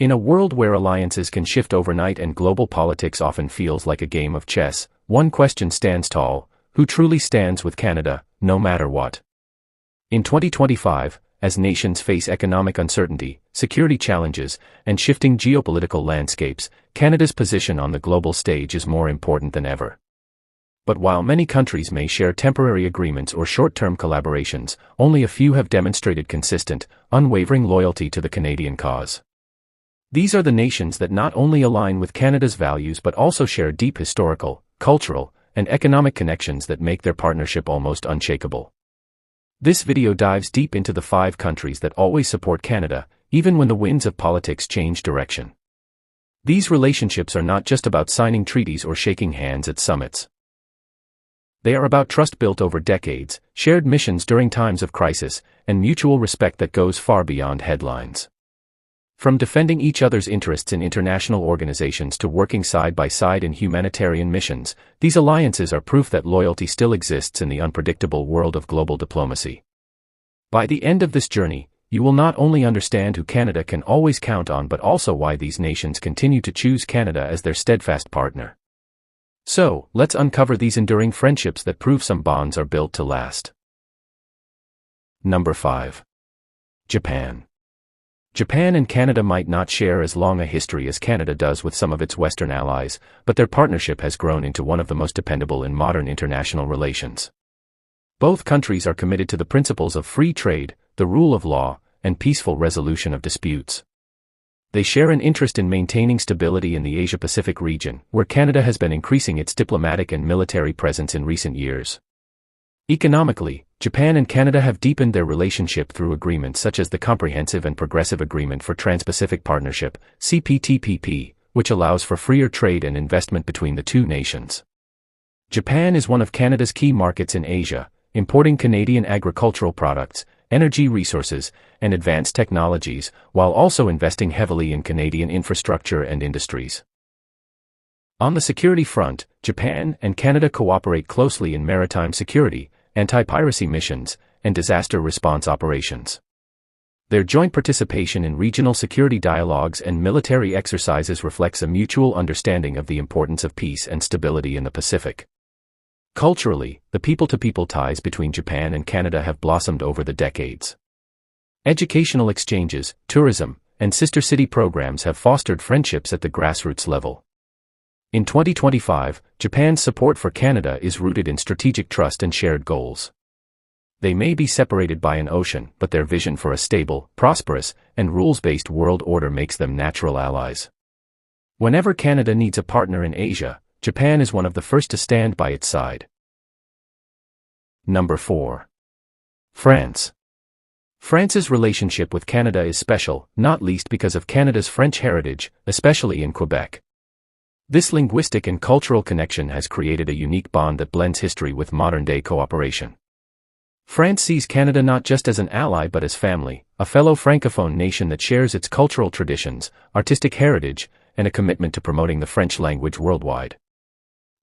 In a world where alliances can shift overnight and global politics often feels like a game of chess, one question stands tall: who truly stands with Canada, no matter what? In 2025, as nations face economic uncertainty, security challenges, and shifting geopolitical landscapes, Canada's position on the global stage is more important than ever. But while many countries may share temporary agreements or short-term collaborations, only a few have demonstrated consistent, unwavering loyalty to the Canadian cause. These are the nations that not only align with Canada's values but also share deep historical, cultural, and economic connections that make their partnership almost unshakable. This video dives deep into the 5 countries that always support Canada, even when the winds of politics change direction. These relationships are not just about signing treaties or shaking hands at summits. They are about trust built over decades, shared missions during times of crisis, and mutual respect that goes far beyond headlines. From defending each other's interests in international organizations to working side by side in humanitarian missions, these alliances are proof that loyalty still exists in the unpredictable world of global diplomacy. By the end of this journey, you will not only understand who Canada can always count on but also why these nations continue to choose Canada as their steadfast partner. So, let's uncover these enduring friendships that prove some bonds are built to last. Number 5. Japan. Japan and Canada might not share as long a history as Canada does with some of its Western allies, but their partnership has grown into one of the most dependable in modern international relations. Both countries are committed to the principles of free trade, the rule of law, and peaceful resolution of disputes. They share an interest in maintaining stability in the Asia-Pacific region, where Canada has been increasing its diplomatic and military presence in recent years. Economically, Japan and Canada have deepened their relationship through agreements such as the Comprehensive and Progressive Agreement for Trans-Pacific Partnership, CPTPP, which allows for freer trade and investment between the two nations. Japan is one of Canada's key markets in Asia, importing Canadian agricultural products, energy resources, and advanced technologies, while also investing heavily in Canadian infrastructure and industries. On the security front, Japan and Canada cooperate closely in maritime security, anti-piracy missions, and disaster response operations. Their joint participation in regional security dialogues and military exercises reflects a mutual understanding of the importance of peace and stability in the Pacific. Culturally, the people-to-people ties between Japan and Canada have blossomed over the decades. Educational exchanges, tourism, and sister city programs have fostered friendships at the grassroots level. In 2025, Japan's support for Canada is rooted in strategic trust and shared goals. They may be separated by an ocean, but their vision for a stable, prosperous, and rules-based world order makes them natural allies. Whenever Canada needs a partner in Asia, Japan is one of the first to stand by its side. Number 4. France. France's relationship with Canada is special, not least because of Canada's French heritage, especially in Quebec. This linguistic and cultural connection has created a unique bond that blends history with modern-day cooperation. France sees Canada not just as an ally but as family, a fellow francophone nation that shares its cultural traditions, artistic heritage, and a commitment to promoting the French language worldwide.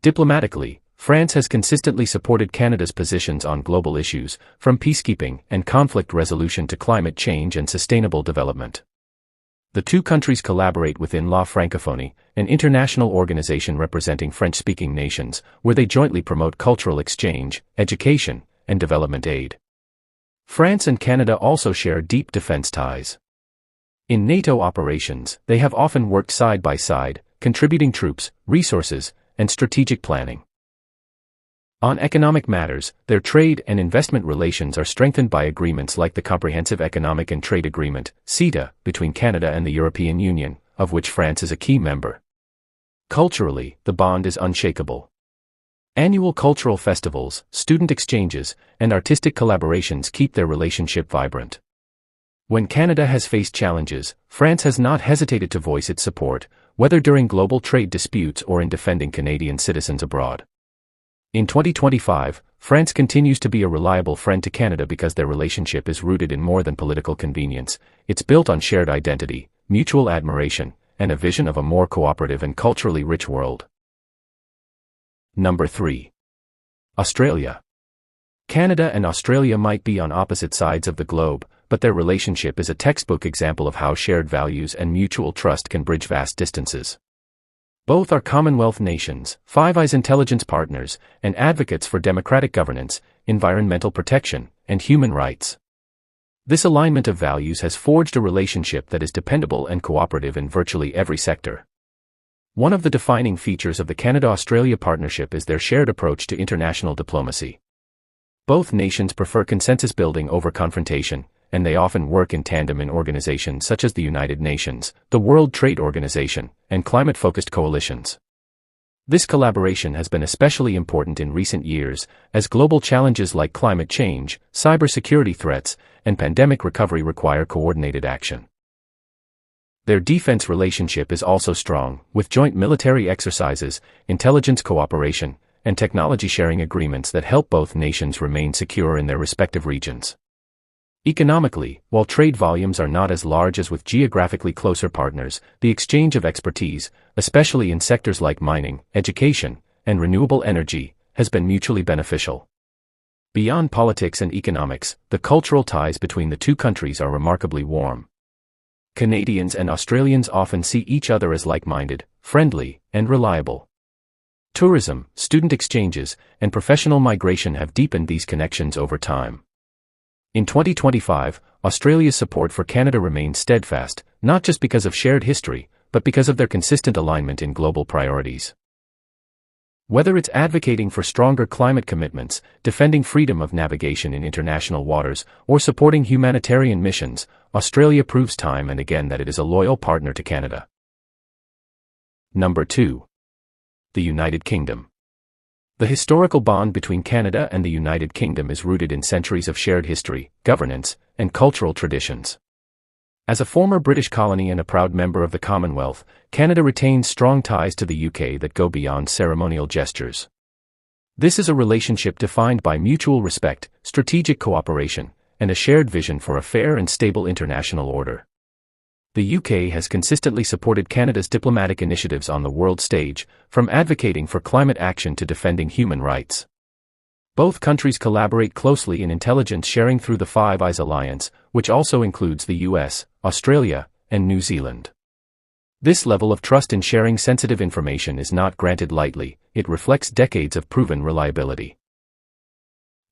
Diplomatically, France has consistently supported Canada's positions on global issues, from peacekeeping and conflict resolution to climate change and sustainable development. The two countries collaborate within La Francophonie, an international organization representing French-speaking nations, where they jointly promote cultural exchange, education, and development aid. France and Canada also share deep defense ties. In NATO operations, they have often worked side by side, contributing troops, resources, and strategic planning. On economic matters, their trade and investment relations are strengthened by agreements like the Comprehensive Economic and Trade Agreement, CETA, between Canada and the European Union, of which France is a key member. Culturally, the bond is unshakable. Annual cultural festivals, student exchanges, and artistic collaborations keep their relationship vibrant. When Canada has faced challenges, France has not hesitated to voice its support, whether during global trade disputes or in defending Canadian citizens abroad. In 2025, France continues to be a reliable friend to Canada because their relationship is rooted in more than political convenience. It's built on shared identity, mutual admiration, and a vision of a more cooperative and culturally rich world. Number 3. Australia. Canada and Australia might be on opposite sides of the globe, but their relationship is a textbook example of how shared values and mutual trust can bridge vast distances. Both are Commonwealth nations, Five Eyes intelligence partners, and advocates for democratic governance, environmental protection, and human rights. This alignment of values has forged a relationship that is dependable and cooperative in virtually every sector. One of the defining features of the Canada-Australia partnership is their shared approach to international diplomacy. Both nations prefer consensus building over confrontation, and they often work in tandem in organizations such as the United Nations, the World Trade Organization, and climate-focused coalitions. This collaboration has been especially important in recent years, as global challenges like climate change, cybersecurity threats, and pandemic recovery require coordinated action. Their defense relationship is also strong, with joint military exercises, intelligence cooperation, and technology sharing agreements that help both nations remain secure in their respective regions. Economically, while trade volumes are not as large as with geographically closer partners, the exchange of expertise, especially in sectors like mining, education, and renewable energy, has been mutually beneficial. Beyond politics and economics, the cultural ties between the two countries are remarkably warm. Canadians and Australians often see each other as like-minded, friendly, and reliable. Tourism, student exchanges, and professional migration have deepened these connections over time. In 2025, Australia's support for Canada remains steadfast, not just because of shared history, but because of their consistent alignment in global priorities. Whether it's advocating for stronger climate commitments, defending freedom of navigation in international waters, or supporting humanitarian missions, Australia proves time and again that it is a loyal partner to Canada. Number 2. The United Kingdom. The historical bond between Canada and the United Kingdom is rooted in centuries of shared history, governance, and cultural traditions. As a former British colony and a proud member of the Commonwealth, Canada retains strong ties to the UK that go beyond ceremonial gestures. This is a relationship defined by mutual respect, strategic cooperation, and a shared vision for a fair and stable international order. The UK has consistently supported Canada's diplomatic initiatives on the world stage, from advocating for climate action to defending human rights. Both countries collaborate closely in intelligence sharing through the Five Eyes Alliance, which also includes the US, Australia, and New Zealand. This level of trust in sharing sensitive information is not granted lightly, it reflects decades of proven reliability.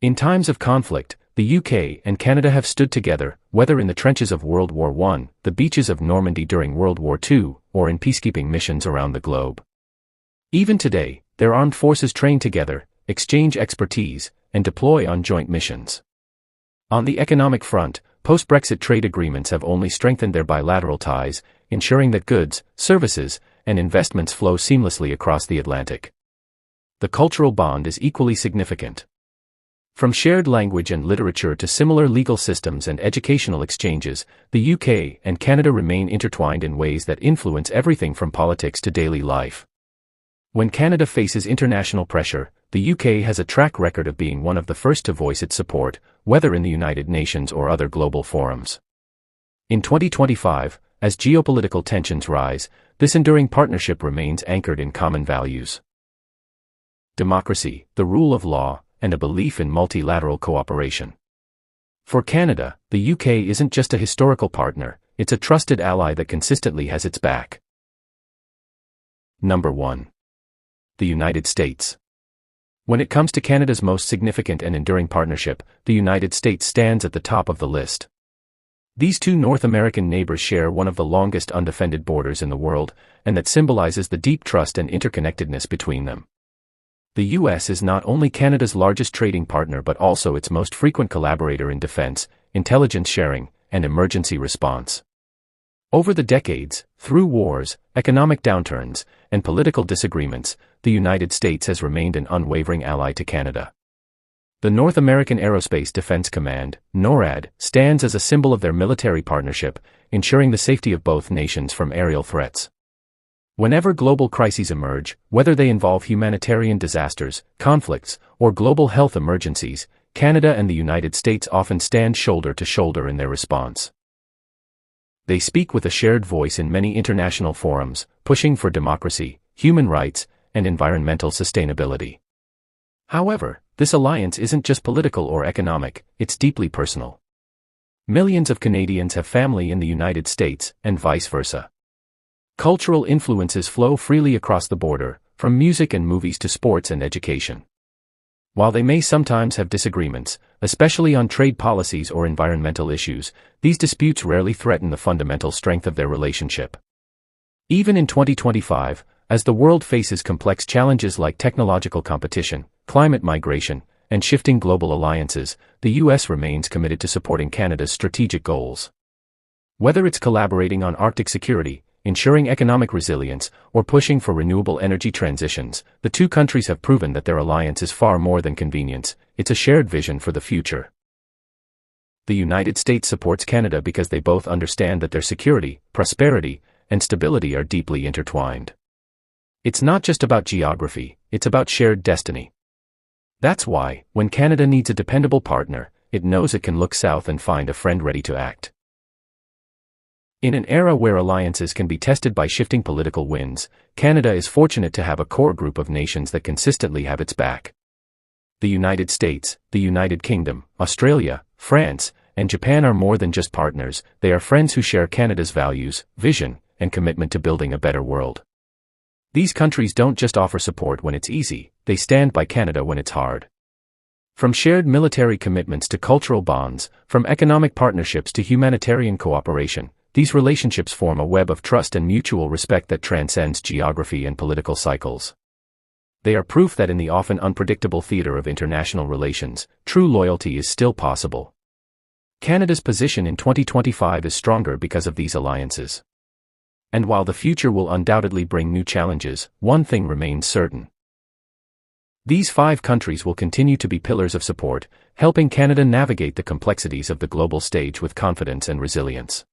In times of conflict, the UK and Canada have stood together, whether in the trenches of World War I, the beaches of Normandy during World War II, or in peacekeeping missions around the globe. Even today, their armed forces train together, exchange expertise, and deploy on joint missions. On the economic front, post-Brexit trade agreements have only strengthened their bilateral ties, ensuring that goods, services, and investments flow seamlessly across the Atlantic. The cultural bond is equally significant. From shared language and literature to similar legal systems and educational exchanges, the UK and Canada remain intertwined in ways that influence everything from politics to daily life. When Canada faces international pressure, the UK has a track record of being one of the first to voice its support, whether in the United Nations or other global forums. In 2025, as geopolitical tensions rise, this enduring partnership remains anchored in common values: democracy, the rule of law, and a belief in multilateral cooperation. For Canada, the UK isn't just a historical partner, it's a trusted ally that consistently has its back. Number 1. The United States. When it comes to Canada's most significant and enduring partnership, the United States stands at the top of the list. These two North American neighbors share one of the longest undefended borders in the world, and that symbolizes the deep trust and interconnectedness between them. The U.S. is not only Canada's largest trading partner but also its most frequent collaborator in defense, intelligence sharing, and emergency response. Over the decades, through wars, economic downturns, and political disagreements, the United States has remained an unwavering ally to Canada. The North American Aerospace Defense Command, NORAD, stands as a symbol of their military partnership, ensuring the safety of both nations from aerial threats. Whenever global crises emerge, whether they involve humanitarian disasters, conflicts, or global health emergencies, Canada and the United States often stand shoulder to shoulder in their response. They speak with a shared voice in many international forums, pushing for democracy, human rights, and environmental sustainability. However, this alliance isn't just political or economic, it's deeply personal. Millions of Canadians have family in the United States, and vice versa. Cultural influences flow freely across the border, from music and movies to sports and education. While they may sometimes have disagreements, especially on trade policies or environmental issues, these disputes rarely threaten the fundamental strength of their relationship. Even in 2025, as the world faces complex challenges like technological competition, climate migration, and shifting global alliances, the U.S. remains committed to supporting Canada's strategic goals. Whether it's collaborating on Arctic security, ensuring economic resilience, or pushing for renewable energy transitions, the two countries have proven that their alliance is far more than convenience, it's a shared vision for the future. The United States supports Canada because they both understand that their security, prosperity, and stability are deeply intertwined. It's not just about geography, it's about shared destiny. That's why, when Canada needs a dependable partner, it knows it can look south and find a friend ready to act. In an era where alliances can be tested by shifting political winds, Canada is fortunate to have a core group of nations that consistently have its back. The United States, the United Kingdom, Australia, France, and Japan are more than just partners, they are friends who share Canada's values, vision, and commitment to building a better world. These countries don't just offer support when it's easy, they stand by Canada when it's hard. From shared military commitments to cultural bonds, from economic partnerships to humanitarian cooperation, these relationships form a web of trust and mutual respect that transcends geography and political cycles. They are proof that in the often unpredictable theater of international relations, true loyalty is still possible. Canada's position in 2025 is stronger because of these alliances. And while the future will undoubtedly bring new challenges, one thing remains certain. These 5 countries will continue to be pillars of support, helping Canada navigate the complexities of the global stage with confidence and resilience.